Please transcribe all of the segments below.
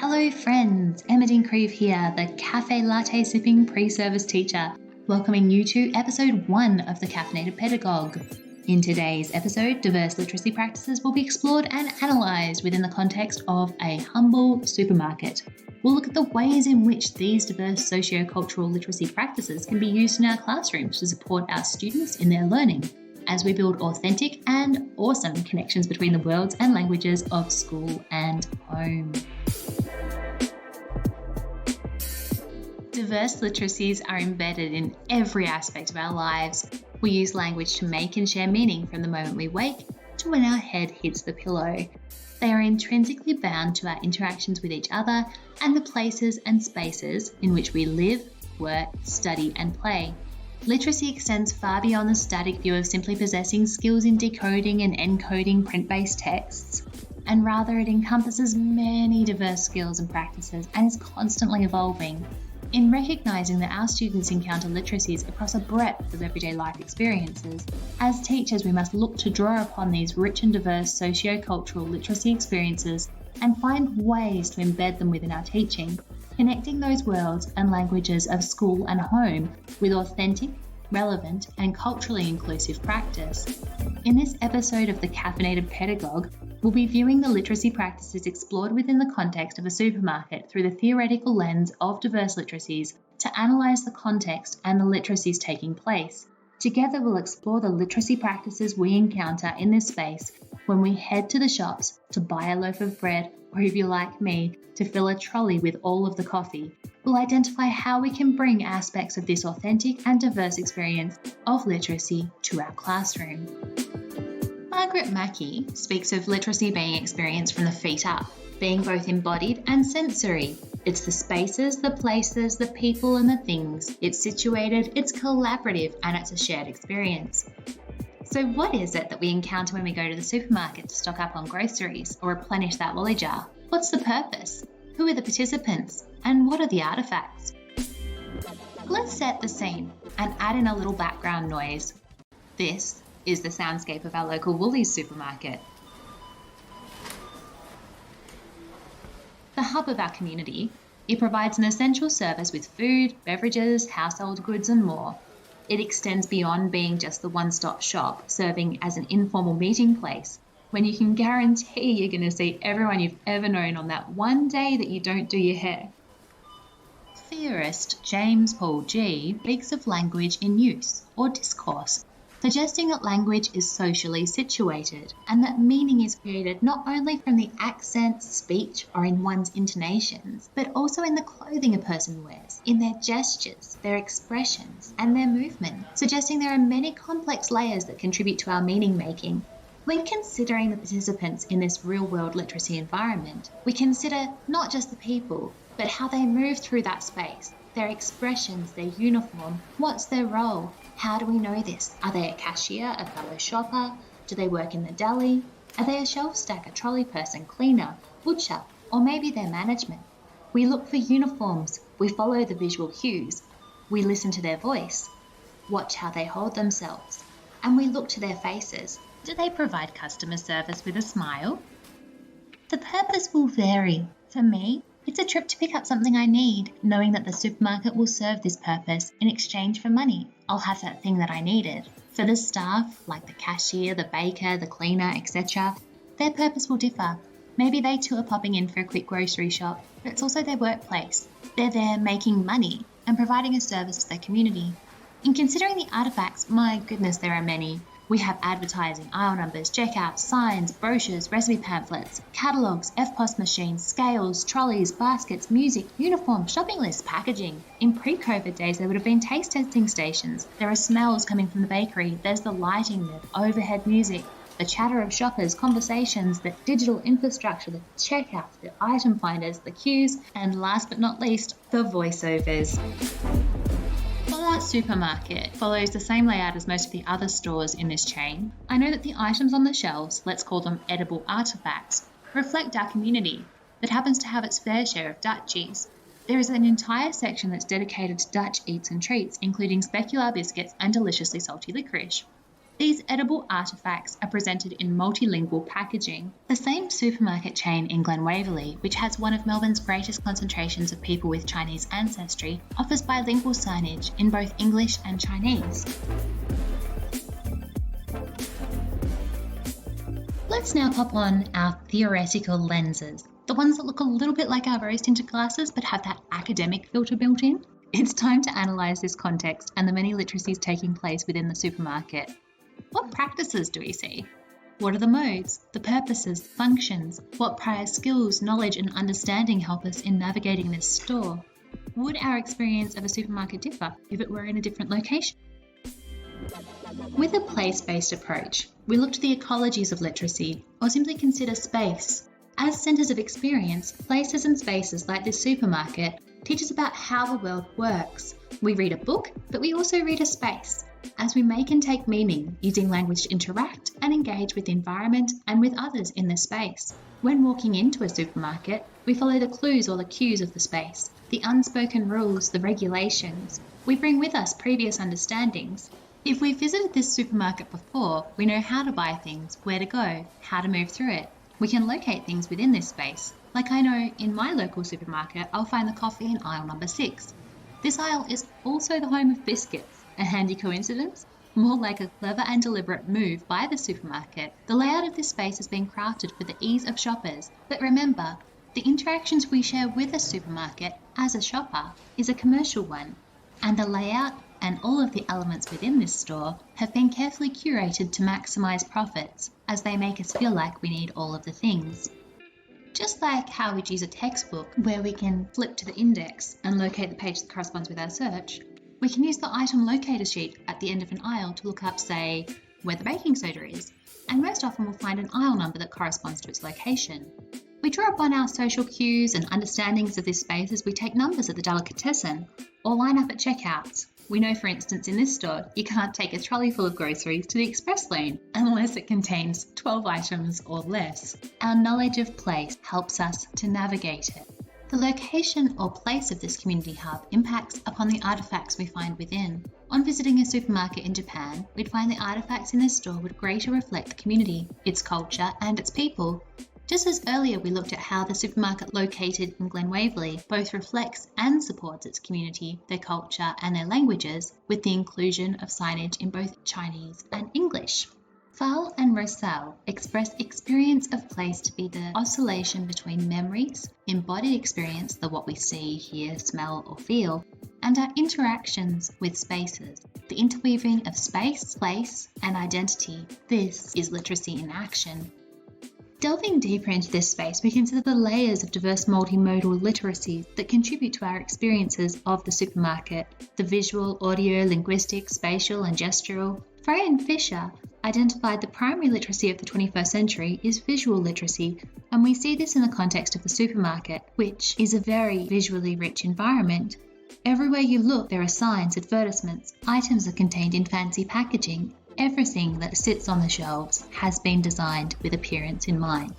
Hello friends, Emma Creve here, the cafe latte sipping pre-service teacher, welcoming you to episode 1 of the Caffeinated Pedagogue. In today's episode, diverse literacy practices will be explored and analysed within the context of a humble supermarket. We'll look at the ways in which these diverse socio-cultural literacy practices can be used in our classrooms to support our students in their learning, as we build authentic and awesome connections between the worlds and languages of school and home. Diverse literacies are embedded in every aspect of our lives. We use language to make and share meaning from the moment we wake to when our head hits the pillow. They are intrinsically bound to our interactions with each other and the places and spaces in which we live, work, study and play. Literacy extends far beyond the static view of simply possessing skills in decoding and encoding print-based texts, and rather it encompasses many diverse skills and practices and is constantly evolving. In recognising that our students encounter literacies across a breadth of everyday life experiences, as teachers we must look to draw upon these rich and diverse socio-cultural literacy experiences and find ways to embed them within our teaching, connecting those worlds and languages of school and home with authentic, relevant and culturally inclusive practice. In this episode of the Caffeinated Pedagogue, we'll be viewing the literacy practices explored within the context of a supermarket through the theoretical lens of diverse literacies to analyse the context and the literacies taking place. Together we'll explore the literacy practices we encounter in this space when we head to the shops to buy a loaf of bread, or if you're like me, to fill a trolley with all of the coffee. We'll identify how we can bring aspects of this authentic and diverse experience of literacy to our classroom. Margaret Mackey speaks of literacy being experienced from the feet up, being both embodied and sensory. It's the spaces, the places, the people and the things. It's situated, it's collaborative, and it's a shared experience. So what is it that we encounter when we go to the supermarket to stock up on groceries or replenish that lolly jar? What's the purpose? Who are the participants? And what are the artefacts? Let's set the scene and add in a little background noise. This is the soundscape of our local Woolies supermarket. The hub of our community, it provides an essential service with food, beverages, household goods and more. It extends beyond being just the one-stop shop, serving as an informal meeting place when you can guarantee you're going to see everyone you've ever known on that one day that you don't do your hair. Theorist James Paul G speaks of language in use or discourse, suggesting that language is socially situated and that meaning is created not only from the accent, speech, or in one's intonations, but also in the clothing a person wears, in their gestures, their expressions, and their movement, suggesting there are many complex layers that contribute to our meaning making. When considering the participants in this real-world literacy environment, we consider not just the people, but how they move through that space, their expressions, their uniform, what's their role, how do we know this? Are they a cashier, a fellow shopper? Do they work in the deli? Are they a shelf stacker, trolley person, cleaner, butcher, or maybe their management? We look for uniforms, we follow the visual cues, we listen to their voice, watch how they hold themselves, and we look to their faces. Do they provide customer service with a smile? The purpose will vary. For me, it's a trip to pick up something I need, knowing that the supermarket will serve this purpose in exchange for money. I'll have that thing that I needed. For the staff, like the cashier, the baker, the cleaner, etc., their purpose will differ. Maybe they too are popping in for a quick grocery shop, but it's also their workplace. They're there making money and providing a service to their community. In considering the artefacts, my goodness, there are many. We have advertising, aisle numbers, checkouts, signs, brochures, recipe pamphlets, catalogues, FPOS machines, scales, trolleys, baskets, music, uniforms, shopping lists, packaging. In pre-COVID days, there would have been taste testing stations. There are smells coming from the bakery. There's the lighting, the overhead music, the chatter of shoppers, conversations, the digital infrastructure, the checkouts, the item finders, the queues, and last but not least, the voiceovers. While our supermarket follows the same layout as most of the other stores in this chain, I know that the items on the shelves, let's call them edible artefacts, reflect our community that happens to have its fair share of Dutchies. There is an entire section that's dedicated to Dutch eats and treats, including specular biscuits and deliciously salty licorice. These edible artefacts are presented in multilingual packaging. The same supermarket chain in Glen Waverley, which has one of Melbourne's greatest concentrations of people with Chinese ancestry, offers bilingual signage in both English and Chinese. Let's now pop on our theoretical lenses, the ones that look a little bit like our rose-tinted glasses but have that academic filter built in. It's time to analyse this context and the many literacies taking place within the supermarket. What practices do we see? What are the modes, the purposes, functions? What prior skills, knowledge and understanding help us in navigating this store? Would our experience of a supermarket differ if it were in a different location? With a place-based approach, we look to the ecologies of literacy or simply consider space. As centres of experience, places and spaces like this supermarket teach us about how the world works. We read a book, but we also read a space, as we make and take meaning using language to interact and engage with the environment and with others in the space. When walking into a supermarket, we follow the clues or the cues of the space, the unspoken rules, the regulations. We bring with us previous understandings. If we've visited this supermarket before, we know how to buy things, where to go, how to move through it. We can locate things within this space. Like I know in my local supermarket, I'll find the coffee in aisle number 6. This aisle is also the home of biscuits. A handy coincidence? More like a clever and deliberate move by the supermarket. The layout of this space has been crafted for the ease of shoppers. But remember, the interactions we share with a supermarket as a shopper is a commercial one, and the layout and all of the elements within this store have been carefully curated to maximise profits, as they make us feel like we need all of the things. Just like how we'd use a textbook where we can flip to the index and locate the page that corresponds with our search, we can use the item locator sheet at the end of an aisle to look up, say, where the baking soda is, and most often we'll find an aisle number that corresponds to its location. We draw upon our social cues and understandings of this space as we take numbers at the delicatessen or line up at checkouts. We know, for instance, in this store, you can't take a trolley full of groceries to the express lane unless it contains 12 items or less. Our knowledge of place helps us to navigate it. The location or place of this community hub impacts upon the artefacts we find within. On visiting a supermarket in Japan, we'd find the artefacts in this store would greater reflect the community, its culture and its people. Just as earlier we looked at how the supermarket located in Glen Waverley both reflects and supports its community, their culture and their languages, with the inclusion of signage in both Chinese and English. Fal and Rosal express experience of place to be the oscillation between memories, embodied experience, the what we see, hear, smell or feel, and our interactions with spaces, the interweaving of space, place and identity. This is literacy in action. Delving deeper into this space, we consider the layers of diverse multimodal literacies that contribute to our experiences of the supermarket, the visual, audio, linguistic, spatial and gestural. Frey and Fisher identified the primary literacy of the 21st century is visual literacy, and we see this in the context of the supermarket, which is a very visually rich environment. Everywhere you look, there are signs, advertisements, items are contained in fancy packaging. Everything that sits on the shelves has been designed with appearance in mind.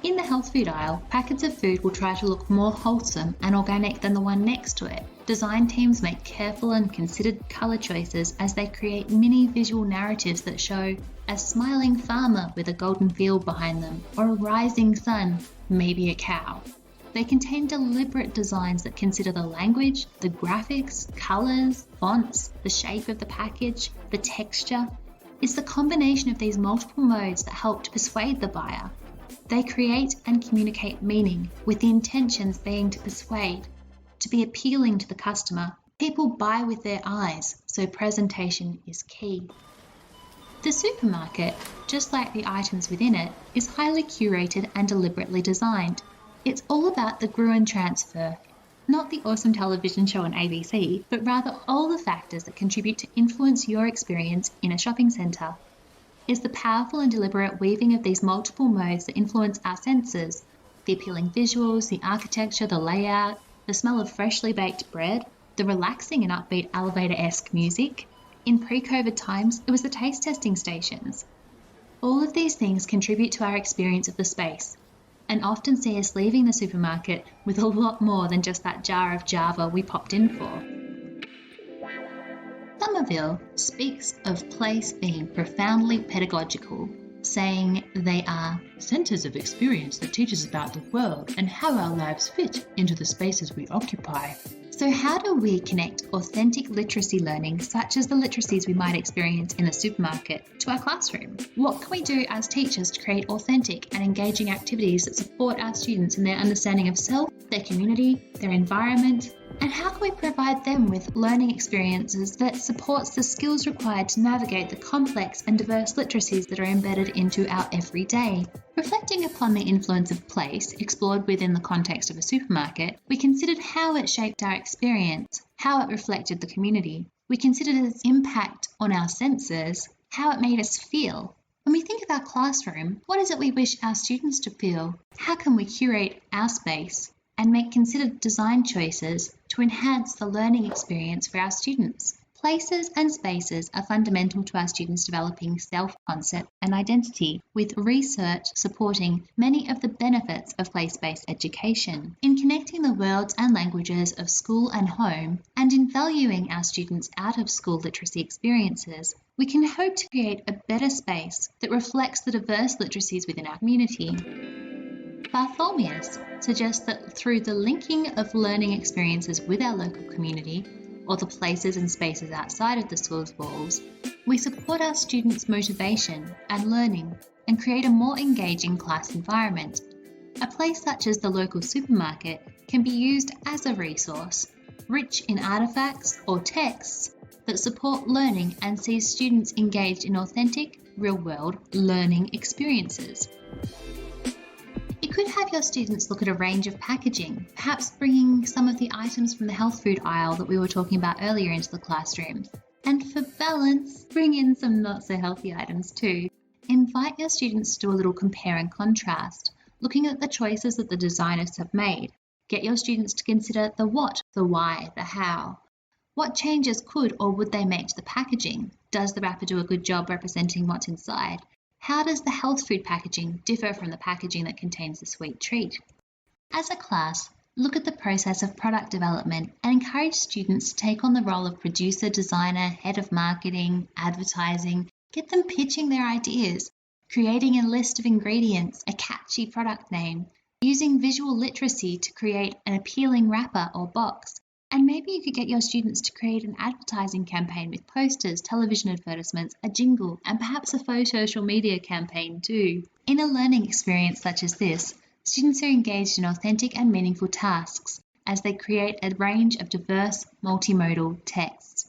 In the health food aisle, packets of food will try to look more wholesome and organic than the one next to it. Design teams make careful and considered colour choices as they create mini visual narratives that show a smiling farmer with a golden field behind them, or a rising sun, maybe a cow. They contain deliberate designs that consider the language, the graphics, colours, fonts, the shape of the package, the texture. It's the combination of these multiple modes that help to persuade the buyer. They create and communicate meaning, with the intentions being to persuade, to be appealing to the customer. People buy with their eyes, so presentation is key. The supermarket, just like the items within it, is highly curated and deliberately designed. It's all about the Gruen transfer, not the awesome television show on ABC, but rather all the factors that contribute to influence your experience in a shopping centre. It's the powerful and deliberate weaving of these multiple modes that influence our senses, the appealing visuals, the architecture, the layout, the smell of freshly baked bread, the relaxing and upbeat elevator-esque music. In pre-COVID times, it was the taste testing stations. All of these things contribute to our experience of the space, and often see us leaving the supermarket with a lot more than just that jar of Java we popped in for. Some Somerville speaks of place being profoundly pedagogical, saying they are centres of experience that teach us about the world and how our lives fit into the spaces we occupy. So how do we connect authentic literacy learning, such as the literacies we might experience in the supermarket, to our classroom? What can we do as teachers to create authentic and engaging activities that support our students in their understanding of self, their community, their environment? And how can we provide them with learning experiences that supports the skills required to navigate the complex and diverse literacies that are embedded into our everyday? Reflecting upon the influence of place, explored within the context of a supermarket, we considered how it shaped our experience, how it reflected the community. We considered its impact on our senses, how it made us feel. When we think of our classroom, what is it we wish our students to feel? How can we curate our space and make considered design choices to enhance the learning experience for our students? Places and spaces are fundamental to our students developing self-concept and identity, with research supporting many of the benefits of place-based education. In connecting the worlds and languages of school and home, and in valuing our students' out-of-school literacy experiences, we can hope to create a better space that reflects the diverse literacies within our community. Bartholomew's suggests that through the linking of learning experiences with our local community, or the places and spaces outside of the school's walls, we support our students' motivation and learning and create a more engaging class environment. A place such as the local supermarket can be used as a resource, rich in artifacts or texts that support learning and sees students engaged in authentic, real-world learning experiences. You could have your students look at a range of packaging, perhaps bringing some of the items from the health food aisle that we were talking about earlier into the classroom. And for balance, bring in some not so healthy items too. Invite your students to do a little compare and contrast, looking at the choices that the designers have made. Get your students to consider the what, the why, the how. What changes could or would they make to the packaging? Does the wrapper do a good job representing what's inside? How does the health food packaging differ from the packaging that contains the sweet treat? As a class, look at the process of product development and encourage students to take on the role of producer, designer, head of marketing, advertising. Get them pitching their ideas, creating a list of ingredients, a catchy product name, using visual literacy to create an appealing wrapper or box. And maybe you could get your students to create an advertising campaign with posters, television advertisements, a jingle, and perhaps a faux social media campaign too. In a learning experience such as this, students are engaged in authentic and meaningful tasks as they create a range of diverse, multimodal texts.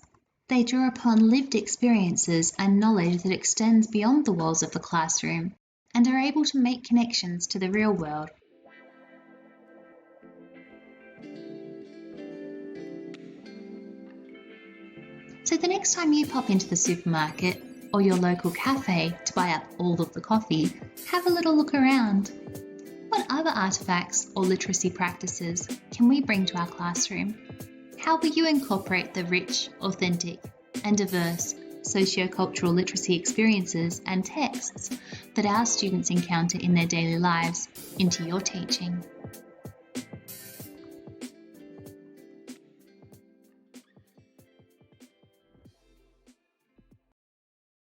They draw upon lived experiences and knowledge that extends beyond the walls of the classroom and are able to make connections to the real world. So the next time you pop into the supermarket or your local cafe to buy up all of the coffee, have a little look around. What other artifacts or literacy practices can we bring to our classroom? How will you incorporate the rich, authentic, and diverse socio-cultural literacy experiences and texts that our students encounter in their daily lives into your teaching?